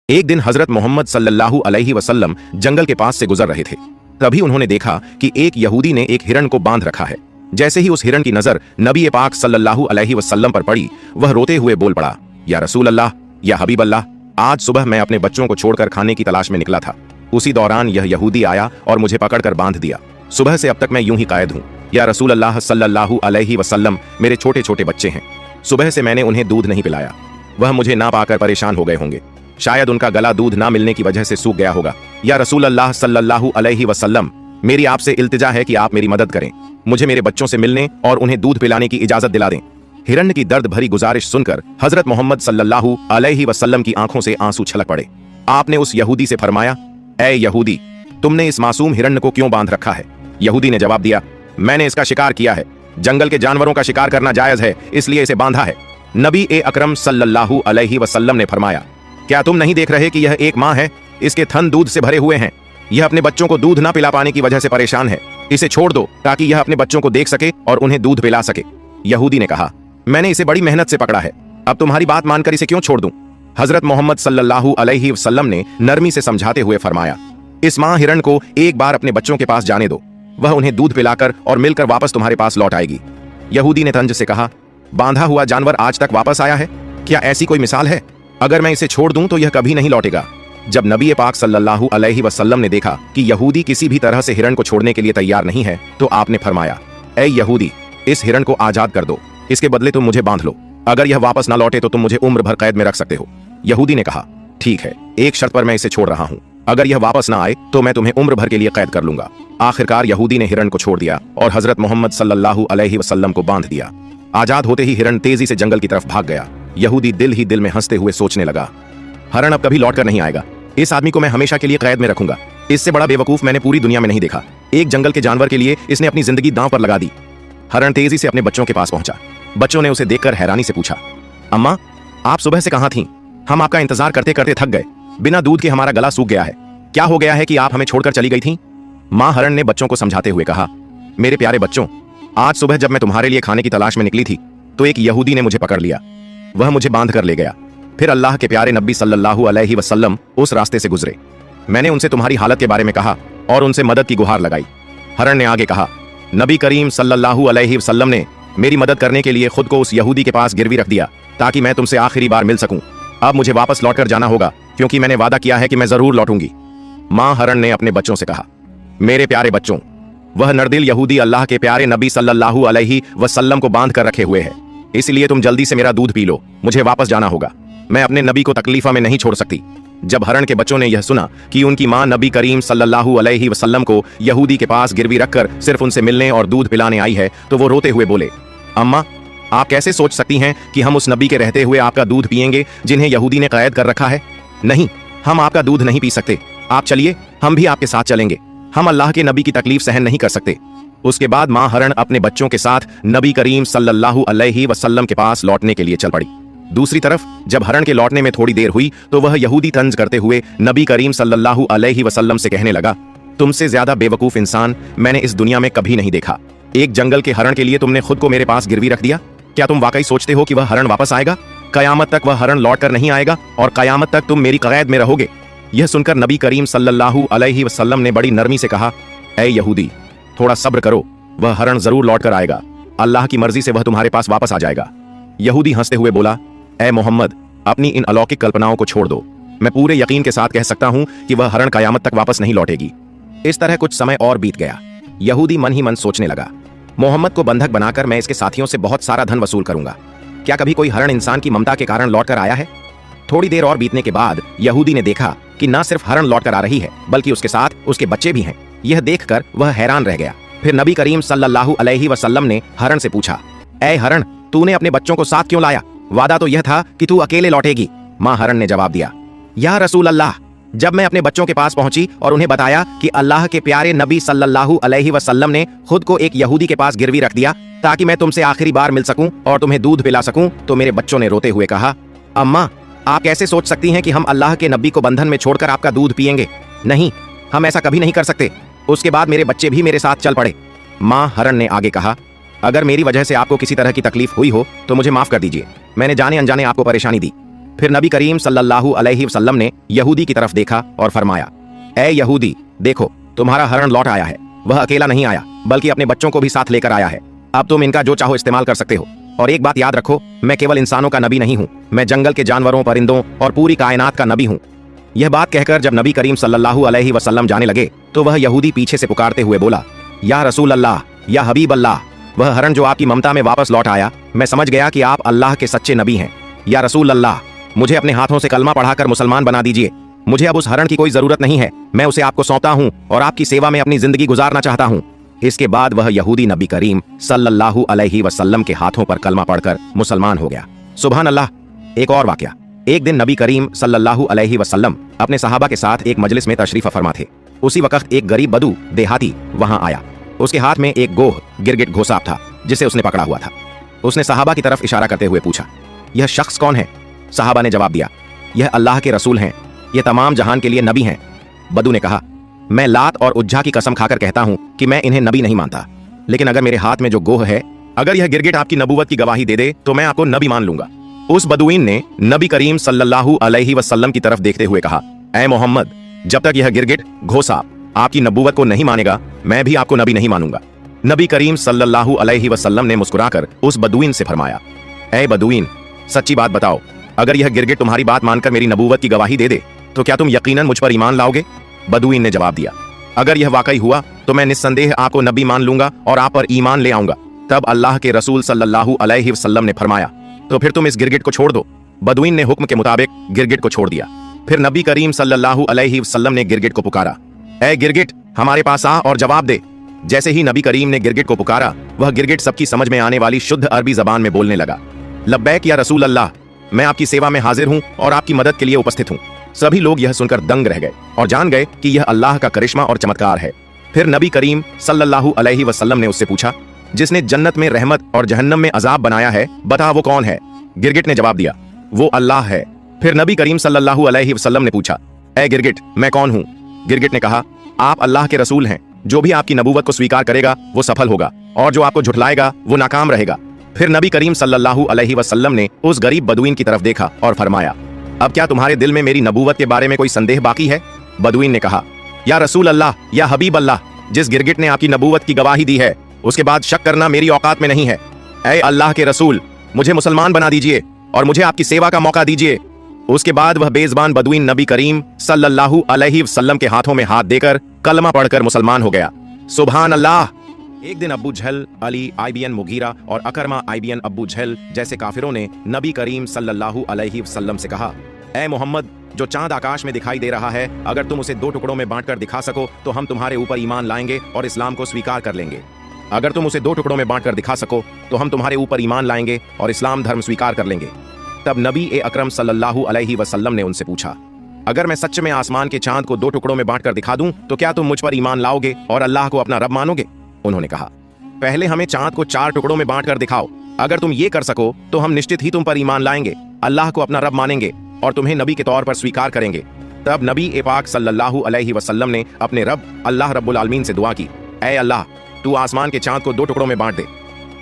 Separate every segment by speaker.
Speaker 1: एक दिन हजरत मोहम्मद सल्लल्लाहु अलैहि वसल्लम जंगल के पास से गुजर रहे थे। तभी उन्होंने देखा कि एक यहूदी ने एक हिरण को बांध रखा है। जैसे ही उस हिरण की नजर नबी पाक सल्लल्लाहु अलैहि वसल्लम पर पड़ी, वह रोते हुए बोल पड़ा, या रसूल अल्लाह, या हबीब अल्लाह, आज सुबह मैं अपने बच्चों को छोड़कर खाने की तलाश में निकला था। उसी दौरान यह यहूदी आया और मुझे पकड़कर बांध दिया। सुबह से अब तक मैं यूं ही कैद हूं। या रसूल अल्लाह सल्लल्लाहु अलैहि वसल्लम, मेरे छोटे छोटे बच्चे हैं। सुबह से मैंने उन्हें दूध नहीं पिलाया। वह मुझे ना पाकर परेशान हो गए होंगे। शायद उनका गला दूध ना मिलने की वजह से सूख गया होगा। या रसूल अल्लाह सल्लल्लाहु अलैहि वसल्लम, मेरी आपसे इल्तिजा है कि आप मेरी मदद करें। मुझे मेरे बच्चों से मिलने और उन्हें दूध पिलाने की इजाजत दिला दें। हिरण्य की दर्द भरी गुजारिश सुनकर हजरत मोहम्मद सल्लल्लाहु अलैहि वसल्लम की आंखों से आंसू छलक पड़े। आपने उस यहूदी से फरमाया, ए यहूदी, तुमने इस मासूम हिरण्य को क्यों बांध रखा है? यहूदी ने जवाब दिया, मैंने इसका शिकार किया है। जंगल के जानवरों का शिकार करना जायज है, इसलिए इसे बांधा है। नबी अकरम सल्लल्लाहु अलैहि वसल्लम ने फरमाया, क्या तुम नहीं देख रहे कि यह एक माँ है? इसके थन दूध से भरे हुए हैं। यह अपने बच्चों को दूध ना पिला पाने की वजह से परेशान है। इसे छोड़ दो ताकि यह अपने बच्चों को देख सके और उन्हें दूध पिला सके। यहूदी ने कहा, मैंने इसे बड़ी मेहनत से पकड़ा है, अब तुम्हारी बात मानकर इसे क्यों छोड़ दूं? हजरत मोहम्मद सल्लल्लाहु अलैहि वसल्लम ने नरमी से समझाते हुए फरमाया, इस माँ हिरण को एक बार अपने बच्चों के पास जाने दो। वह उन्हें दूध पिलाकर और मिलकर वापस तुम्हारे पास लौट आएगी। यहूदी ने तंज से कहा, बांधा हुआ जानवर आज तक वापस आया है? क्या ऐसी कोई मिसाल है? अगर मैं इसे छोड़ दूं तो यह कभी नहीं लौटेगा। जब नबी पाक सल्लल्लाहु अलैहि वसल्लम ने देखा कि यहूदी किसी भी तरह से हिरण को छोड़ने के लिए तैयार नहीं है, तो आपने फरमाया, ए यहूदी, इस हिरण को आजाद कर दो। इसके बदले तुम मुझे बांध लो। अगर यह वापस ना लौटे तो तुम मुझे उम्र भर कैद में रख सकते हो। यहूदी ने कहा, ठीक है, एक शर्त पर मैं इसे छोड़ रहा हूं। अगर यह वापस ना आए तो मैं तुम्हें उम्र भर के लिए कैद कर लूंगा। आखिरकार यहूदी ने हिरण को छोड़ दिया और हजरत मोहम्मद सल्लल्लाहु अलैहि वसल्लम को बांध दिया। आजाद होते ही हिरण तेजी से जंगल की तरफ भाग गया। यहूदी दिल ही दिल में हंसते हुए सोचने लगा, हिरण अब कभी लौटकर नहीं आएगा। इस आदमी को मैं हमेशा के लिए कैद में रखूंगा। इससे बड़ा बेवकूफ मैंने पूरी दुनिया में नहीं देखा। एक जंगल के जानवर के लिए इसने अपनी जिंदगी दांव पर लगा दी। हिरण तेजी से अपने बच्चों के पास पहुंचा। बच्चों ने उसे देखकर हैरानी से पूछा, अम्मा, आप सुबह से कहां थीं? हम आपका इंतजार करते करते थक गए। बिना दूध के हमारा गला सूख गया है। क्या हो गया है कि आप हमें छोड़कर चली गई थीं? मां हिरण ने बच्चों को समझाते हुए कहा, मेरे प्यारे बच्चों, आज सुबह जब मैं तुम्हारे लिए खाने की तलाश में निकली थी तो एक यहूदी ने मुझे पकड़ लिया। वह मुझे बांध कर ले गया। फिर अल्लाह के प्यारे नबी सल्लल्लाहु अलैहि वसल्लम उस रास्ते से गुजरे। मैंने उनसे तुम्हारी हालत के बारे में कहा और उनसे मदद की गुहार लगाई। हिरण ने आगे कहा, नबी करीम सल्लल्लाहु अलैहि वसल्लम ने मेरी मदद करने के लिए खुद को उस यहूदी के पास गिरवी रख दिया ताकि मैं तुमसे आखिरी बार मिल सकूं। अब मुझे वापस लौटकर जाना होगा क्योंकि मैंने वादा किया है कि मैं जरूर लौटूंगी। मां हिरण ने अपने बच्चों से कहा, मेरे प्यारे बच्चों, वह नरदिल यहूदी अल्लाह के प्यारे नबी सल्लल्लाहु अलैहि वसल्लम को बांध कर रखे हुए है। इसलिए तुम जल्दी से मेरा दूध पी लो। मुझे वापस जाना होगा। मैं अपने नबी को तकलीफा में नहीं छोड़ सकती। जब हिरण के बच्चों ने यह सुना कि उनकी मां नबी करीम सल्लल्लाहु अलैहि वसल्लम को यहूदी के पास गिरवी रखकर सिर्फ उनसे मिलने और दूध पिलाने आई है, तो वो रोते हुए बोले, अम्मा, आप कैसे सोच सकती हैं कि हम उस नबी के रहते हुए आपका दूध पिएंगे जिन्हें यहूदी ने कैद कर रखा है? नहीं, हम आपका दूध नहीं पी सकते। आप चलिए, हम भी आपके साथ चलेंगे। हम अल्लाह के नबी की तकलीफ सहन नहीं कर सकते। उसके बाद मां हिरण अपने बच्चों के साथ नबी करीम सल्लल्लाहु अलैहि वसल्लम के पास लौटने के लिए चल पड़ी। दूसरी तरफ जब हिरण के लौटने में थोड़ी देर हुई तो वह यहूदी तंज करते हुए नबी करीम सल्लल्लाहु अलैहि वसल्लम से कहने लगा, तुमसे ज्यादा बेवकूफ इंसान मैंने इस दुनिया में कभी नहीं देखा। एक जंगल के हिरण के लिए तुमने खुद को मेरे पास गिरवी रख दिया। क्या तुम वाकई सोचते हो कि वह हिरण वापस आएगा? कयामत तक वह हिरण लौट कर नहीं आएगा और कयामत तक तुम मेरी कैद में रहोगे। यह सुनकर नबी करीम सल्लल्लाहु अलैहि वसल्लम ने बड़ी नरमी से कहा, ए यहूदी, थोड़ा सब्र करो, वह हिरण जरूर लौट कर आएगा। अल्लाह की मर्जी से वह तुम्हारे पास वापस आ जाएगा। यहूदी हंसते हुए बोला, ए मोहम्मद, अपनी इन अलौकिक कल्पनाओं को छोड़ दो। मैं पूरे यकीन के साथ कह सकता हूं कि वह हिरण कयामत तक वापस नहीं लौटेगी। इस तरह कुछ समय और बीत गया। यहूदी मन ही मन सोचने लगा, मोहम्मद को बंधक बनाकर मैं इसके साथियों से बहुत सारा धन वसूल करूंगा। क्या कभी कोई हिरण इंसान की ममता के कारण लौट कर आया है? थोड़ी देर और बीतने के बाद यहूदी ने देखा कि न सिर्फ हिरण लौट कर आ रही है बल्कि उसके साथ उसके बच्चे भी हैं। यह देखकर वह हैरान रह गया। फिर नबी करीम सल्लल्लाहु अलैहि वसल्लम ने हिरण से पूछा, ए हिरण, तूने अपने बच्चों को साथ क्यों लाया? वादा तो यह था कि तू अकेले लौटेगी। मां हिरण ने जवाब दिया, या रसूल अल्लाह, जब मैं अपने बच्चों के पास पहुंची और उन्हें बताया कि अल्लाह के प्यारे नबी सल्लल्लाहु अलैहि वसल्लम ने खुद को एक यहूदी के पास गिरवी रख दिया ताकि मैं तुमसे आखिरी बार मिल सकूं और तुम्हें दूध पिला सकूं, तो मेरे बच्चों ने रोते हुए कहा, अम्मा, आप कैसे सोच सकती हैं कि हम अल्लाह के नबी को बंधन में छोड़कर आपका दूध पिएंगे? नहीं, हम ऐसा कभी नहीं कर सकते। उसके बाद मेरे बच्चे भी मेरे साथ चल पड़े। मां हिरण ने आगे कहा, अगर मेरी वजह से आपको किसी तरह की तकलीफ हुई हो तो मुझे माफ कर दीजिए। मैंने जाने अनजाने आपको परेशानी दी। फिर नबी करीम सल्लल्लाहु अलैहि वसल्लम ने यहूदी की तरफ देखा और फरमाया, ए यहूदी, देखो तुम्हारा हरण लौट आया है। वह अकेला नहीं आया बल्कि अपने बच्चों को भी साथ लेकर आया है। अब तुम इनका जो चाहो इस्तेमाल कर सकते हो। और एक बात याद रखो, मैं केवल इंसानों का नबी नहीं हूँ, मैं जंगल के जानवरों, परिंदों और पूरी कायनात का नबी हूँ। यह बात कहकर जब नबी करीम सल्लल्लाहु अलैहि वसल्लम जाने लगे तो वह यहूदी पीछे से पुकारते हुए बोला, या रसूल अल्लाह, या हबीब अल्लाह, वह हरण जो आपकी ममता में वापस लौट आया, मैं समझ गया कि आप अल्लाह के सच्चे नबी हैं। या रसूल अल्लाह, मुझे अपने हाथों से कलमा पढ़ाकर मुसलमान बना दीजिए। मुझे अब उस हरण की कोई जरूरत नहीं है, मैं उसे आपको सौंपता हूँ और आपकी सेवा में अपनी जिंदगी गुजारना चाहता हूँ। इसके बाद वह यहूदी नबी करीम सल्लल्लाहु अलैहि वसल्लम के हाथों पर कलमा पढ़कर मुसलमान हो गया। सुभान अल्लाह। एक और वाकया, एक दिन नबी करीम सल्लल्लाहु अलैहि वसल्लम अपने सहाबा के साथ एक मजलिस में तशरीफ फरमा थे। उसी वक्त एक गरीब बदू देहाती वहां आया। उसके हाथ में एक गोह गिरगिट घोसाप था जिसे उसने पकड़ा हुआ था। उसने सहाबा की तरफ इशारा करते हुए पूछा, यह शख्स कौन है? सहाबा ने जवाब दिया, यह अल्लाह के रसूल हैं, यह तमाम जहान के लिए नबी हैं। बदू ने कहा, मैं लात और उज्जा की कसम खाकर कहता हूं कि मैं इन्हें नबी नहीं मानता, लेकिन अगर मेरे हाथ में जो गोह है, अगर यह गिरगिट आपकी नबूवत की गवाही दे दे तो मैं आपको नबी मान लूंगा। उस बदुईन ने नबी करीम सल्लल्लाहु अलैहि वसल्लम की तरफ देखते हुए कहा, ऐ मोहम्मद, जब तक यह गिरगिट घोसाप आपकी नबूवत को नहीं मानेगा, मैं भी आपको नबी नहीं मानूंगा। नबी करीम सल्लल्लाहु अलैहि वसल्लम ने मुस्कुराकर उस बदुईन से फरमाया, ऐ बदुईन, सच्ची बात बताओ, अगर यह गिरगिट तुम्हारी बात मानकर मेरी नबूवत की गवाही दे दे तो क्या तुम यकीनन मुझ पर ईमान लाओगे? बदुईन ने जवाब दिया, अगर यह वाकई हुआ तो मैं निस्संदेह आपको नबी मान लूंगा और आप पर ईमान ले आऊंगा। तब अल्लाह के रसूल सल्लल्लाहु अलैहि वसल्लम ने फरमाया, तो फिर तुम इस गिरगिट को छोड़ दो। बदुईन ने हुक्म के मुताबिक गिरगिट को छोड़ दिया। फिर नबी करीम सल्लल्लाहु अलैहि वसल्लम ने गिरगिट को पुकारा, ऐ गिरगिट, हमारे पास आ और जवाब दे। जैसे ही नबी करीम ने गिरगिट को पुकारा, वह गिरगिट सबकी समझ में आने वाली शुद्ध अरबी जबान में बोलने लगा, लब्बैक या रसूल अल्लाह, मैं आपकी सेवा में हाजिर हूँ और आपकी मदद के लिए उपस्थित हूँ। सभी लोग यह सुनकर दंग रह गए और जान गए कि यह अल्लाह का करिश्मा और चमत्कार है। फिर नबी करीम सल्लल्लाहु अलैहि वसल्लम ने उससे पूछा, जिसने जन्नत में रहमत और जहन्नम में अजाब बनाया है, बता वो कौन है? गिरगिट ने जवाब दिया, वो अल्लाह है। फिर नबी करीम सल्लल्लाहु अलैहि वसल्लम ने पूछा, ऐ गिरगिट, मैं कौन हूँ? गिरगिट ने कहा, आप अल्लाह के रसूल हैं। जो भी आपकी नबूवत को स्वीकार करेगा वो सफल होगा और जो आपको झुठलाएगा वो नाकाम रहेगा। फिर नबी करीम सल्लल्लाहु अलैहि वसल्लम ने उस गरीब बदुईन की तरफ देखा और फरमाया, अब क्या तुम्हारे दिल में मेरी नबूवत के बारे में कोई संदेह बाकी है? बदुईन ने कहा, या रसूल अल्लाह, या हबीब अल्लाह, जिस गिरगिट ने आपकी नबूवत की गवाही दी है उसके बाद शक करना मेरी औकात में नहीं है। ऐ अल्लाह के रसूल, मुझे मुसलमान बना दीजिए और मुझे आपकी सेवा का मौका दीजिए। उसके बाद वह बेज़बान बदुईन नबी करीम सल्लल्लाहु अलैहि वसल्लम के हाथों में हाथ देकर कलमा पढ़कर मुसलमान हो गया। सुभान अल्लाह। एक दिन अब्बू जहल, अली आईबीएन मुगीरा और अकरमा आईबीएन अब्बू जहल जैसे काफिरों ने नबी करीम सल्लल्लाहु अलैहि वसल्लम से कहा, ऐ मोहम्मद, जो चांद आकाश में दिखाई दे रहा है, अगर तुम उसे 2 टुकड़ों में बांटकर दिखा सको तो हम तुम्हारे ऊपर ईमान लाएंगे और इस्लाम को स्वीकार कर लेंगे। अगर तुम उसे 2 टुकड़ों में बांटकर दिखा सको तो हम तुम्हारे ऊपर ईमान लाएंगे और इस्लाम धर्म स्वीकार कर लेंगे। तब नबी अकरम सल्लल्लाहु अलैहि वसल्लम ने उनसे पूछा, अगर मैं सच में आसमान के चांद को 2 टुकड़ों में बांटकर दिखा दूं तो क्या तुम मुझ पर ईमान लाओगे और अल्लाह को अपना रब मानोगे? उन्होंने कहा, पहले हमें चांद को 4 टुकड़ों में बांटकर दिखाओ। अगर तुम ये कर सको तो हम निश्चित ही तुम पर ईमान लाएंगे, अल्लाह को अपना रब मानेंगे और तुम्हें नबी के तौर पर स्वीकार करेंगे। तब नबी पाक सल्लल्लाहु अलैहि वसल्लम ने अपने रब अल्लाह रब्बुल आलमीन से दुआ की, ऐ अल्लाह, तू आसमान के चांद को 2 टुकड़ों में बांट दे।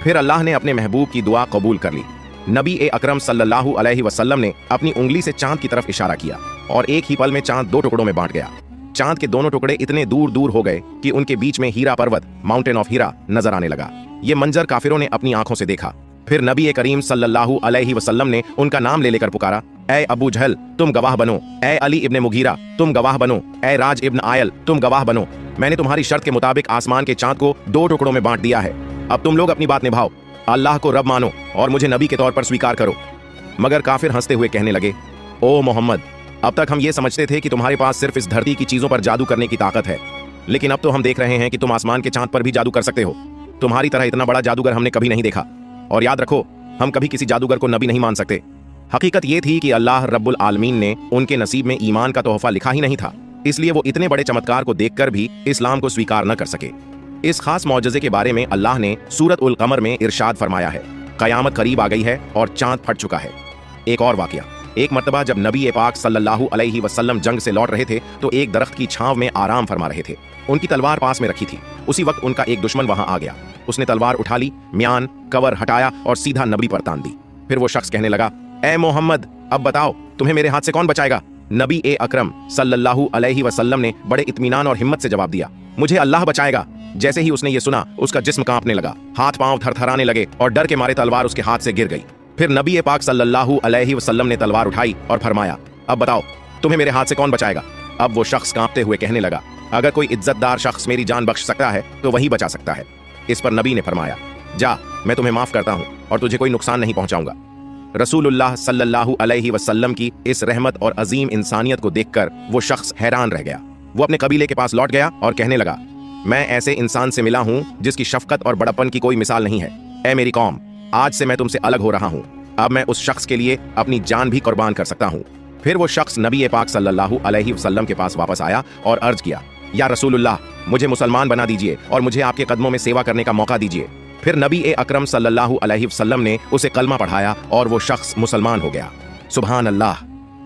Speaker 1: फिर अल्लाह ने अपने महबूब की दुआ कबूल कर ली। नबी अकरम सल्लल्लाहु अलैहि वसल्लम ने अपनी उंगली से चांद की तरफ इशारा किया और एक ही पल में चांद 2 टुकड़ों में बांट गया। चांद के दोनों टुकड़े इतने दूर दूर हो गए कि उनके बीच में हीरा पर्वत, माउंटेन ऑफ हीरा, नजर आने लगा। ये मंजर काफिरों ने अपनी आंखों से देखा। फिर नबी करीम सल्लल्लाहु अलैहि वसल्लम ने उनका नाम ले लेकर पुकारा, ऐ अबू जहल, तुम गवाह बनो। ऐ अली इब्ने मुगीरा, तुम गवाह बनो। ऐ राज इब्न आयल, तुम गवाह बनो। मैंने तुम्हारी शर्त के मुताबिक आसमान के चांद को 2 टुकड़ों में बांट दिया है। अब तुम लोग अपनी बात निभाओ, अल्लाह को रब मानो और मुझे नबी के तौर पर स्वीकार करो। मगर काफिर हंसते हुए कहने लगे, ओ मोहम्मद, अब तक हम ये समझते थे कि तुम्हारे पास सिर्फ इस धरती की चीजों पर जादू करने की ताकत है, लेकिन अब तो हम देख रहे हैं कि तुम आसमान के चांद पर भी जादू कर सकते हो। तुम्हारी तरह इतना बड़ा जादूगर हमने कभी नहीं देखा। और याद रखो, हम कभी किसी जादूगर को नबी नहीं मान सकते। हकीकत ये थी कि अल्लाह रब्बुल आलमीन ने उनके नसीब में ईमान का तोहफा लिखा ही नहीं था, इसलिए वो इतने बड़े चमत्कार को देखकर भी इस्लाम को स्वीकार न कर सके। इस खास मौजज़े के बारे में अल्लाह ने सूरत उल कमर में इरशाद फरमाया है, कयामत करीब आ गई है और चांद फट चुका है। एक और वाकया, एक मर्तबा जब नबी पाक सल्लल्लाहु अलैहि वसल्लम जंग से लौट रहे थे तो एक दरख्त की छांव में आराम फरमा रहे थे। उनकी तलवार पास में रखी थी। उसी वक्त उनका एक दुश्मन वहां आ गया। उसने तलवार उठा ली, म्यान कवर हटाया और सीधा नबी पर तान दी। फिर वो शख्स कहने लगा, ए मोहम्मद, अब बताओ तुम्हें मेरे हाथ से कौन बचाएगा? नबी ए अकरम सल्लल्लाहु अलैहि वसल्लम ने बड़े इत्मीनान और हिम्मत से जवाब दिया, मुझे अल्लाह बचाएगा। जैसे ही उसने ये सुना, उसका जिस्म कांपने लगा, हाथ पांव थरथराने लगे और डर के मारे तलवार उसके हाथ से गिर गई। फिर नबी पाक सल्लल्लाहु अलैहि वसल्लम ने तलवार उठाई और फरमाया, अब बताओ तुम्हें मेरे हाथ से कौन बचाएगा? अब वो शख्स कांपते हुए कहने लगा, अगर कोई इज्जतदार शख्स मेरी जान बख्श सकता है तो वही बचा सकता है। इस पर नबी ने फरमाया, जा, मैं तुम्हें माफ करता हूं और तुझे कोई नुकसान नहीं पहुंचाऊंगा। रसूलुल्लाह सल्लल्लाहु अलैहि वसल्लम की इस रहमत और अजीम इंसानियत को देखकर वो शख्स हैरान रह गया। वो अपने कबीले के पास लौट गया और कहने लगा, मैं ऐसे इंसान से मिला हूं जिसकी शफकत और बड़प्पन की कोई मिसाल नहीं है। ऐ मेरी कौम, आज से मैं तुमसे अलग हो रहा हूं। अब मैं उस शख्स के लिए अपनी जान भी कुर्बान कर सकता हूं। फिर वो शख्स नबी पाक सल्लल्लाहु अलैहि वसल्लम के पास वापस आया और अर्ज किया, या रसूलुल्लाह, मुझे मुसलमान बना दीजिए और मुझे आपके कदमों में सेवा करने का मौका दीजिए। फिर नबी अकरम सल्लल्लाहु अलैहि वसल्लम ने उसे कलमा पढ़ाया और वो शख्स मुसलमान हो गया। सुभान अल्लाह।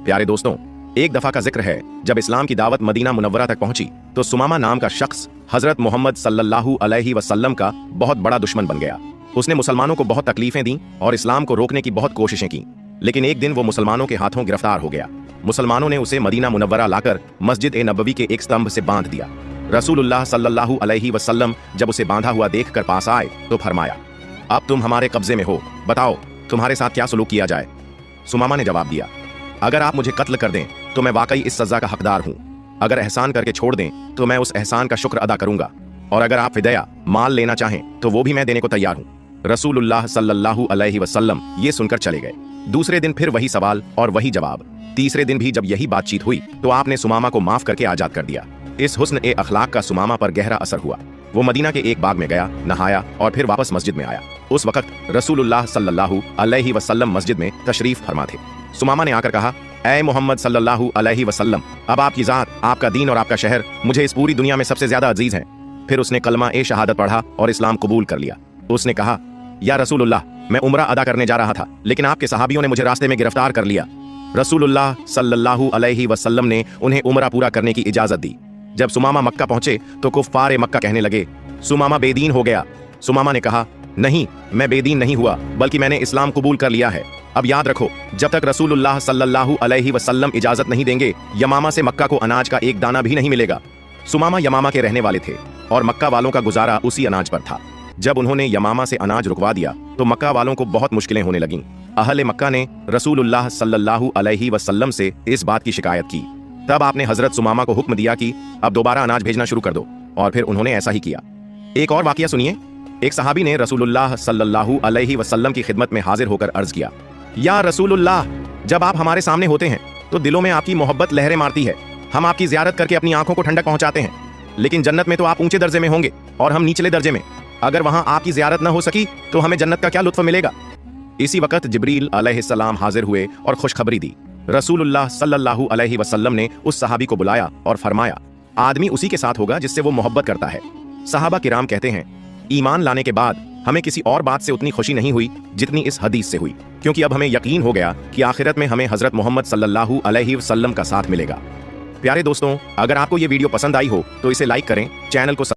Speaker 1: प्यारे दोस्तों, एक दफा का जिक्र है, जब इस्लाम की दावत मदीना मुनव्वरा तक पहुंची तो सुमामा नाम का शख्स हजरत मोहम्मद सल्लल्लाहु अलैहि वसल्लम का बहुत बड़ा दुश्मन बन गया। उसने मुसलमानों को बहुत तकलीफें दी और इस्लाम को रोकने की बहुत कोशिशें की, लेकिन एक दिन वो मुसलमानों के हाथों गिरफ्तार हो गया। मुसलमानों ने उसे मदीना मुनव्वरा लाकर मस्जिद ए नबवी के एक स्तंभ से बांध दिया। रसूलुल्लाह सल्लल्लाहु अलैहि वसल्लम जब उसे बांधा हुआ देखकर पास आए तो फरमाया, अब तुम हमारे कब्जे में हो, बताओ तुम्हारे साथ क्या सलूक किया जाए? सुमामा ने जवाब दिया, अगर आप मुझे कत्ल कर दें तो मैं वाकई इस सजा का हकदार हूं। अगर एहसान करके छोड़ दें तो मैं उस एहसान का शुक्र अदा करूंगा, और अगर आप फिदया माल लेना चाहें तो वो भी मैं देने को तैयार हूं। रसूलुल्लाह सल्लल्लाहु अलैहि वसल्लम ये सुनकर चले गए। दूसरे दिन फिर वही सवाल और वही जवाब। तीसरे दिन भी जब यही बातचीत हुई तो आपने सुमामा को माफ करके आजाद कर दिया। इस हुस्न ए अखलाक का सुमामा पर गहरा असर हुआ। वो मदीना के एक बाग में गया, नहाया और फिर वापस मस्जिद में आया। उस वक्त रसूलुल्लाह सल्लल्लाहु अलैहि वसल्लम मस्जिद में तशरीफ फरमा थे। सुमामा ने आकर कहा, ऐ मोहम्मद सल्लल्लाहु अलैहि वसल्लम, अब आपकी जात, आपका दीन और आपका शहर मुझे इस पूरी दुनिया में सबसे ज्यादा अजीज हैं। फिर उसने कलमा ए शहादत पढ़ा और इस्लाम कबूल कर लिया। उसने कहा, या रसूलुल्लाह, मैं उम्रा अदा करने जा रहा था, लेकिन आपके सहाबियों ने मुझे रास्ते में गिरफ्तार कर लिया। रसूलुल्लाह सल्लल्लाहु अलैहि वसल्लम ने उन्हें उम्रा पूरा करने की इजाजत दी। जब सुमामा मक्का पहुंचे तो कुफ्फार मक्का कहने लगे, सुमामा बेदीन हो गया। सुमामा ने कहा, नहीं, मैं बेदीन नहीं हुआ, बल्कि मैंने इस्लाम कबूल कर लिया है। अब याद रखो, जब तक रसूलुल्लाह सल्लल्लाहु अलैहि वसल्लम इजाजत नहीं देंगे, यमामा से मक्का को अनाज का एक दाना भी नहीं मिलेगा। सुमामा यमामा के रहने वाले थे और मक्का वालों का गुजारा उसी अनाज पर था। जब उन्होंने यमामा से अनाज रुकवा दिया तो मक्का वालों को बहुत मुश्किलें होने लगीं। अहले मक्का ने रसूलुल्लाह सल्लल्लाहु अलैहि वसल्लम से इस बात की शिकायत की। तब आपने हजरत सुमामा को हुक्म दिया कि अब दोबारा अनाज भेजना शुरू कर दो, और फिर उन्होंने ऐसा ही किया। एक और वाकया सुनिए। एक सहाबी ने रसूलुल्लाह सल्लल्लाहु अलैहि वसल्लम की खिदमत में हाजिर होकर अर्ज किया, या रसूलुल्लाह, जब आप हमारे सामने होते हैं तो दिलों में आपकी मोहब्बत लहरें मारती है। हम आपकी ज़ियारत करके अपनी आंखों को ठंडक पहुंचाते हैं, लेकिन जन्नत में तो आप ऊंचे दर्जे में होंगे और हम निचले दर्जे में। अगर वहां आपकी ज़ियारत न हो सकी तो हमें जन्नत का क्या लुत्फ मिलेगा? इसी वक्त जिब्रील अलैहिस्सलाम हाजिर हुए और खुशखबरी दी। रसूलुल्लाह सल्लल्लाहु अलैहि वसल्लम ने उस सहाबी को बुलाया और फरमाया, आदमी उसी के साथ होगा जिससे वो मोहब्बत करता है। सहाबा किराम कहते हैं, ईमान लाने के बाद हमें किसी और बात से उतनी खुशी नहीं हुई जितनी इस हदीस से हुई, क्योंकि अब हमें यकीन हो गया कि आखिरत में हमें हजरत मोहम्मद सल्लल्लाहु अलैहि वसल्लम का साथ मिलेगा। प्यारे दोस्तों, अगर आपको ये वीडियो पसंद आई हो तो इसे लाइक करें, चैनल को